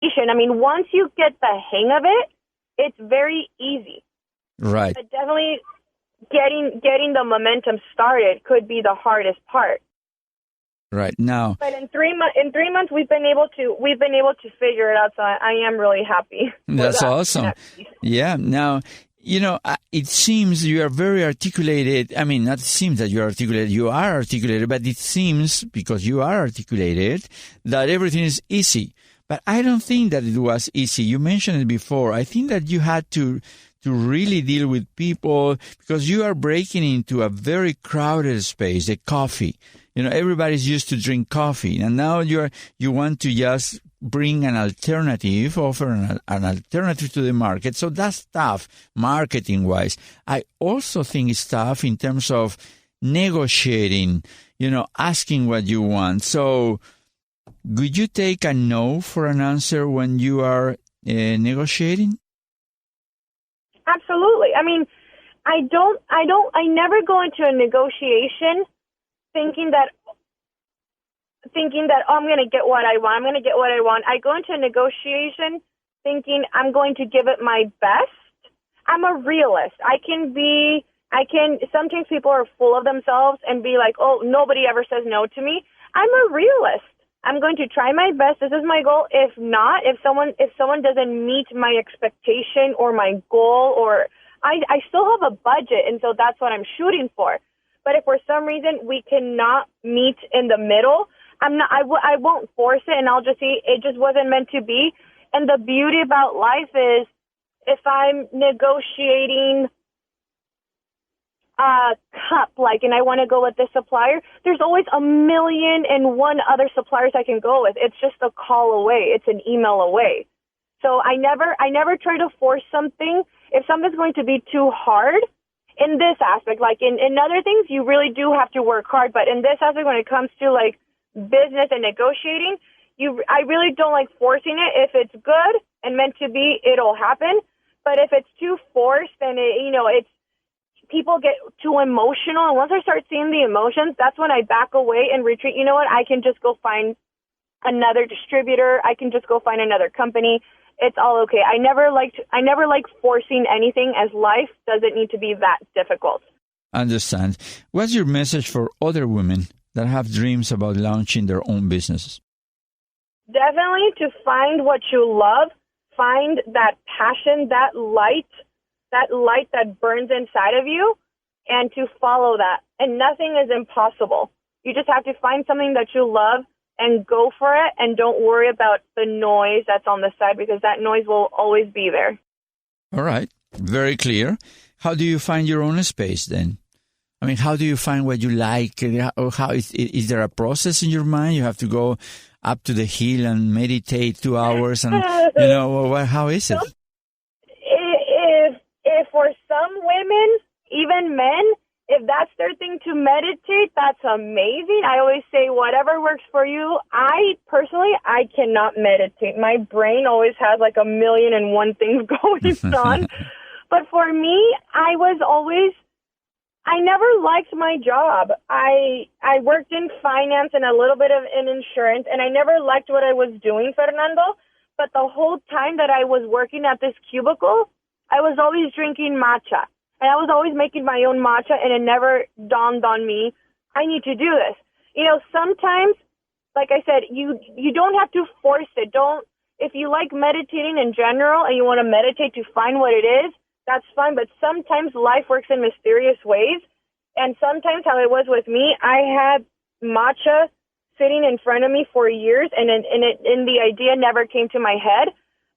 I mean, once you get the hang of it, it's very easy. Right. But definitely getting the momentum started could be the hardest part. Right. Now, but in 3 months we've been able to figure it out, so I am really happy. That's awesome. Yeah. Now, it seems you are very articulated. I mean, not seems that you are articulated. You are articulated, but it seems, because you are articulated, that everything is easy. But I don't think that it was easy. You mentioned it before. I think that you had to really deal with people, because you are breaking into a very crowded space, the coffee. Everybody's used to drink coffee, and now you want to just bring an alternative, offer an alternative to the market. So that's tough, marketing-wise. I also think it's tough in terms of negotiating, asking what you want. So would you take a no for an answer when you are negotiating? Absolutely. I mean, I never go into a negotiation thinking that oh, I'm going to get what I want. I go into a negotiation thinking I'm going to give it my best. I'm a realist. Sometimes people are full of themselves and be like, oh, nobody ever says no to me. I'm a realist. I'm going to try my best. This is my goal. If not, if someone doesn't meet my expectation or my goal, or I still have a budget, and so that's what I'm shooting for. But if for some reason we cannot meet in the middle, I won't force it, and I'll just say it just wasn't meant to be. And the beauty about life is, if I'm negotiating a cup, and I want to go with this supplier, there's always 1,000,001 other suppliers I can go with. It's just a call away. It's an email away. So I never try to force something. If something's going to be too hard, in this aspect, in other things, you really do have to work hard. But in this aspect, when it comes to business and negotiating, I really don't like forcing it. If it's good and meant to be, it'll happen. But if it's too forced, then it's people get too emotional. And once I start seeing the emotions, that's when I back away and retreat. You know what? I can just go find another distributor. I can just go find another company. It's all okay. I never like forcing anything, as life doesn't need to be that difficult. Understand. What's your message for other women that have dreams about launching their own businesses? Definitely to find what you love, find that passion, that light that burns inside of you, and to follow that. And nothing is impossible. You just have to find something that you love and go for it, and don't worry about the noise that's on the side, because that noise will always be there. All right. Very clear. How do you find your own space then? I mean, how do you find what you like? How is there a process in your mind? You have to go up to the hill and meditate 2 hours, and how is it? If for some women, even men, if that's their thing to meditate, that's amazing. I always say whatever works for you. I cannot meditate. My brain always has 1,000,001 things going on. But for me, I never liked my job. I worked in finance and a little bit in insurance, and I never liked what I was doing, Fernando. But the whole time that I was working at this cubicle, I was always drinking matcha. And I was always making my own matcha, and it never dawned on me, I need to do this. Sometimes, like I said, you don't have to force it. If you like meditating in general and you want to meditate to find what it is, that's fine. But sometimes life works in mysterious ways. And sometimes how it was with me, I had matcha sitting in front of me for years, and the idea never came to my head.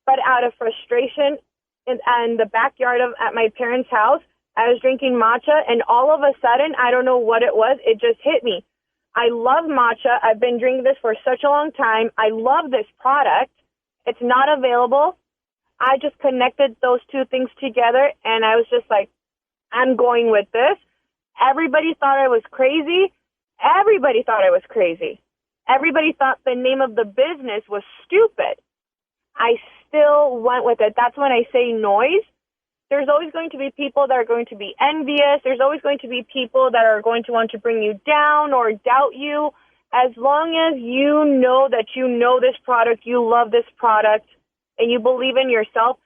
But out of frustration in the backyard at my parents' house, I was drinking matcha, and all of a sudden, I don't know what it was, it just hit me. I love matcha. I've been drinking this for such a long time. I love this product. It's not available. I just connected those two things together, and I was just like, I'm going with this. Everybody thought I was crazy. Everybody thought the name of the business was stupid. I still went with it. That's when I say noise. There's always going to be people that are going to be envious. There's always going to be people that are going to want to bring you down or doubt you. as long as you know that you know this product, you love this product, and you believe in yourself,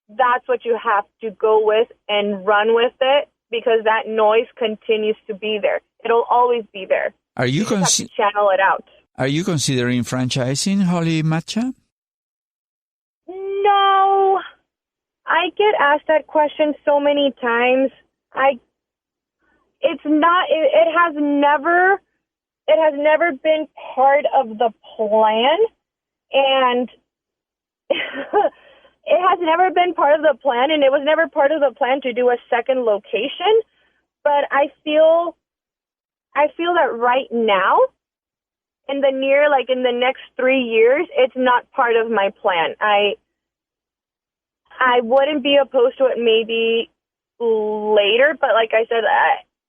that's what you have to go with and run with it, because that noise continues to be there. It'll always be there. Are you have to channel it out. Are you considering franchising Holy Matcha? No. I get asked that question so many times. It has never been part of the plan, and it has never been part of the plan, and it was never part of the plan to do a second location. But I feel that right now, in the next 3 years, it's not part of my plan. I wouldn't be opposed to it maybe later, but like I said,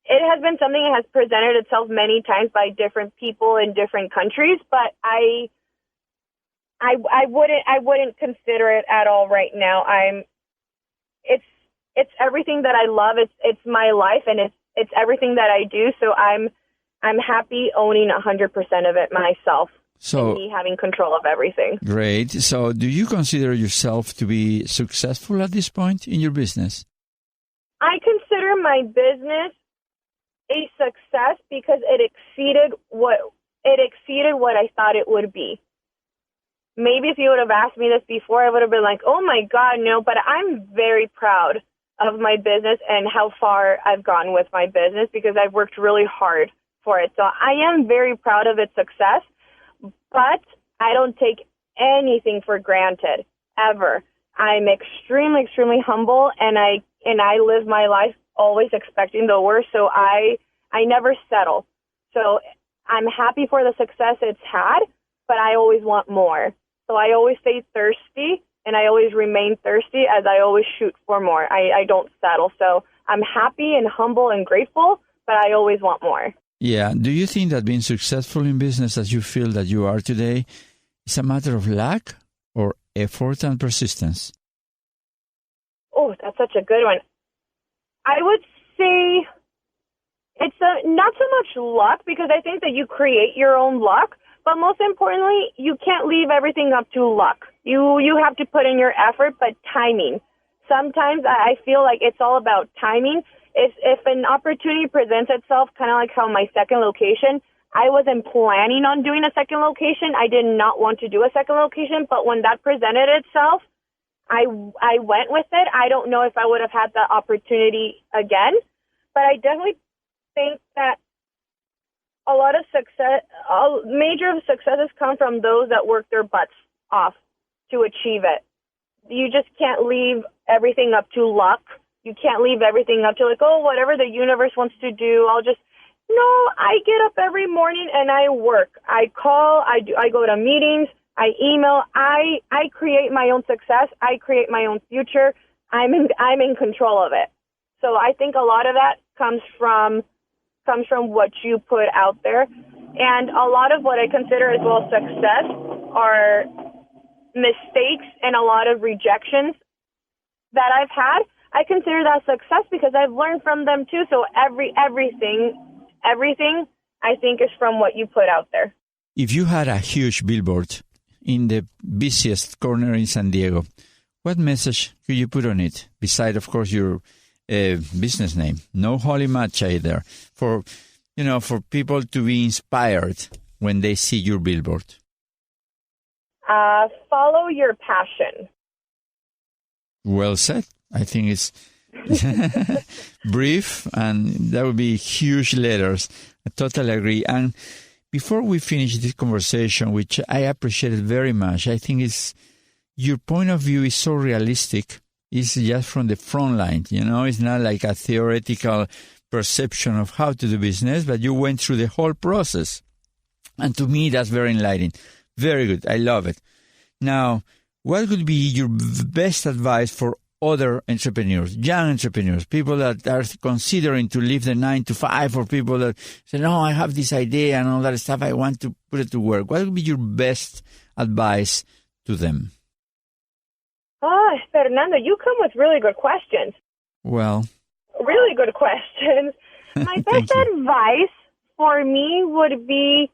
it has been something that has presented itself many times by different people in different countries, but I wouldn't consider it at all right now. It's everything that I love. It's my life, and it's everything that I do. So I'm happy owning 100% of it myself. So, and me having control of everything. Great. So do you consider yourself to be successful at this point in your business? I consider my business a success because it exceeded what I thought it would be. Maybe if you would have asked me this before, I would have been like, oh my God, no. But I'm very proud of my business and how far I've gone with my business because I've worked really hard for it. So I am very proud of its success, but I don't take anything for granted, ever. I'm extremely, extremely humble, and I live my life always expecting the worst, so I never settle. So I'm happy for the success it's had, but I always want more. So I always stay thirsty, and I always remain thirsty as I always shoot for more. I don't settle. So I'm happy and humble and grateful, but I always want more. Yeah. Do you think that being successful in business as you feel that you are today is a matter of luck or effort and persistence? Oh, that's such a good one. I would say it's not so much luck, because I think that you create your own luck, but most importantly, you can't leave everything up to luck. You have to put in your effort, but timing. Sometimes I feel like it's all about timing. If an opportunity presents itself, kind of like how my second location, I wasn't planning on doing a second location. I did not want to do a second location, but when that presented itself, I went with it. I don't know if I would have had the opportunity again, but I definitely think that a lot of major successes come from those that work their butts off to achieve it. You just can't leave everything up to luck. You can't leave everything up to like, oh, whatever the universe wants to do, No, I get up every morning and I work. I call, I go to meetings, I email, I create my own success, I create my own future. I'm in control of it. So I think a lot of that comes from what you put out there. And a lot of what I consider as well success are mistakes and a lot of rejections that I've had. I consider that success because I've learned from them too. So everything I think is from what you put out there. If you had a huge billboard in the busiest corner in San Diego, what message could you put on it? Beside, of course, your business name. No Holy Matcha either. For people to be inspired when they see your billboard. Follow your passion. Well said. I think it's brief, and that would be huge letters. I totally agree. And before we finish this conversation, which I appreciate very much, I think your point of view is so realistic. It's just from the front line, It's not like a theoretical perception of how to do business, but you went through the whole process. And to me, that's very enlightening. Very good. I love it. Now, what would be your best advice for other entrepreneurs, young entrepreneurs, people that are considering to leave the 9 to 5, or people that say, no, I have this idea and all that stuff, I want to put it to work? What would be your best advice to them? Oh, Fernando, you come with really good questions. Well. Really good questions. My best advice for me would be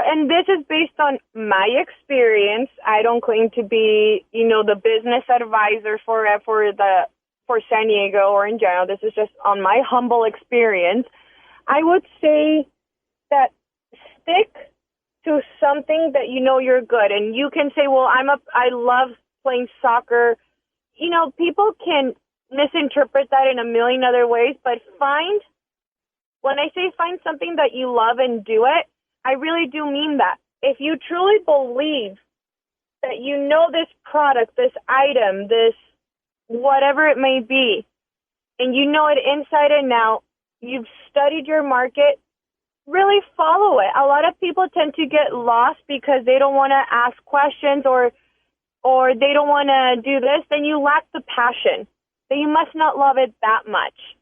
and this is based on my experience. I don't claim to be, the business advisor for San Diego or in general. This is just on my humble experience. I would say that stick to something that you're good. And you can say, well, I love playing soccer. People can misinterpret that in a million other ways, but when I say find something that you love and do it, I really do mean that. If you truly believe that this product, this item, this whatever it may be, and you know it inside and out, you've studied your market, really follow it. A lot of people tend to get lost because they don't want to ask questions or they don't want to do this. Then you lack the passion. Then you must not love it that much.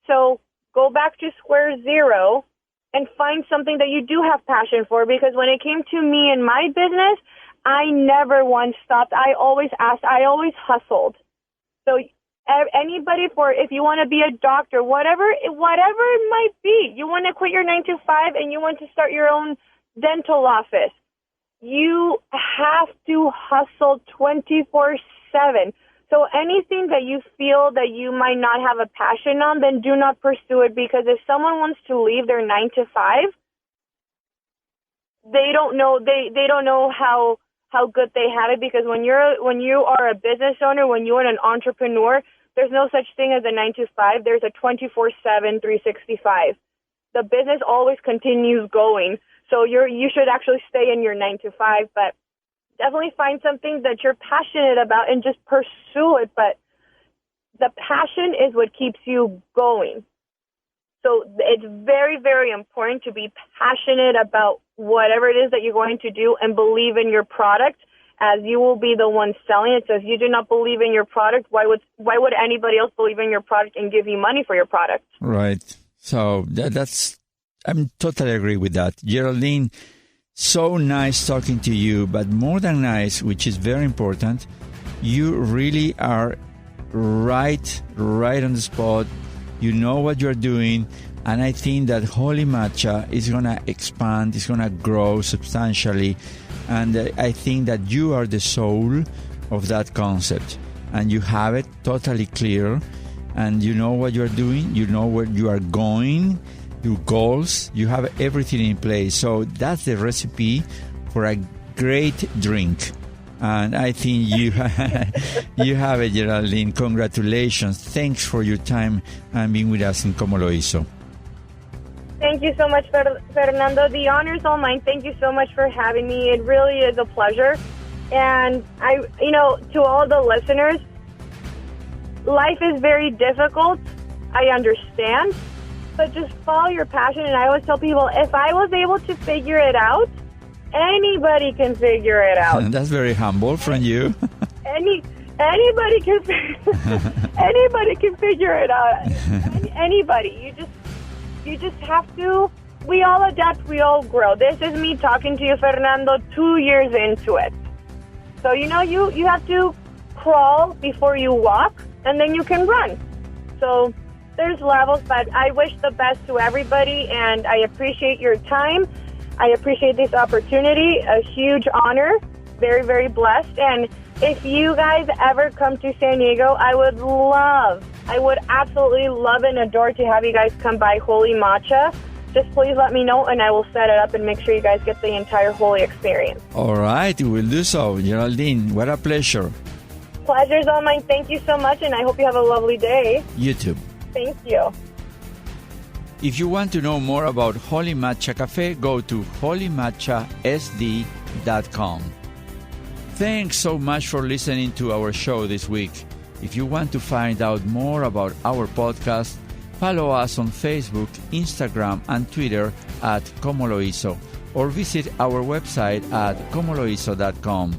So go back to square zero and find something that you do have passion for, because when it came to me and my business, I never once stopped. I always asked. I always hustled. So anybody, if you want to be a doctor, whatever it might be, you want to quit your 9-to-5 and you want to start your own dental office, you have to hustle 24/7. So anything that you feel that you might not have a passion on, then do not pursue it, because if someone wants to leave their 9-to-5, they don't know how good they have it, because when you are a business owner, when you are an entrepreneur, there's no such thing as a 9-to-5. There's a 24/7, 365. The business always continues going. So you should actually stay in your 9-to-5, but definitely find something that you're passionate about and just pursue it. But the passion is what keeps you going. So it's very, very important to be passionate about whatever it is that you're going to do and believe in your product, as you will be the one selling it. So if you do not believe in your product, why would anybody else believe in your product and give you money for your product? Right. So I'm totally agree with that. Geraldine, so nice talking to you, but more than nice, which is very important, you really are right on the spot. You know what you're doing, and I think that Holy Matcha is going to expand, it's going to grow substantially, and I think that you are the soul of that concept, and you have it totally clear, and you know what you're doing, you know where you are going, your goals, you have everything in place. So that's the recipe for a great drink. And I think you have it, Geraldine. Congratulations. Thanks for your time and being with us in Cómo Lo Hizo. Thank you so much, Fernando. The honor is all mine. Thank you so much for having me. It really is a pleasure. And to all the listeners, life is very difficult. I understand. But just follow your passion. And I always tell people, if I was able to figure it out, anybody can figure it out. That's very humble from you. Anybody can figure it out. Anybody. You just have to. We all adapt. We all grow. This is me talking to you, Fernando, 2 years into it. So you have to crawl before you walk, and then you can run. So there's levels, but I wish the best to everybody, and I appreciate your time. I appreciate this opportunity, a huge honor, very, very blessed. And if you guys ever come to San Diego, I would absolutely love and adore to have you guys come by Holy Matcha. Just please let me know, and I will set it up and make sure you guys get the entire Holy experience. All right, we will do so. Geraldine, what a pleasure. Pleasure's all mine. Thank you so much, and I hope you have a lovely day. You too. Thank you. If you want to know more about Holy Matcha Café, go to holymatchasd.com. Thanks so much for listening to our show this week. If you want to find out more about our podcast, follow us on Facebook, Instagram, and Twitter at ComoLoHizo, or visit our website at ComoLoHizo.com.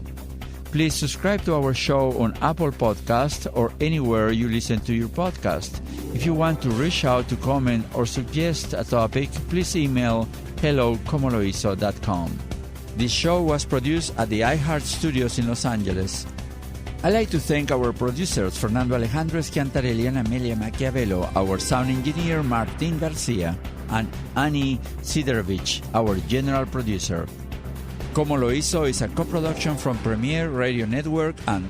Please subscribe to our show on Apple Podcasts or anywhere you listen to your podcast. If you want to reach out to comment or suggest a topic, please email hello@ComoLoHizo.com. This show was produced at the iHeart Studios in Los Angeles. I'd like to thank our producers, Fernando Alejandro Schiantarelli and Amelia Machiavello, our sound engineer, Martin Garcia. and Annie Siderovich, our general producer. Cómo Lo Hizo is a co-production from Premier Radio Network and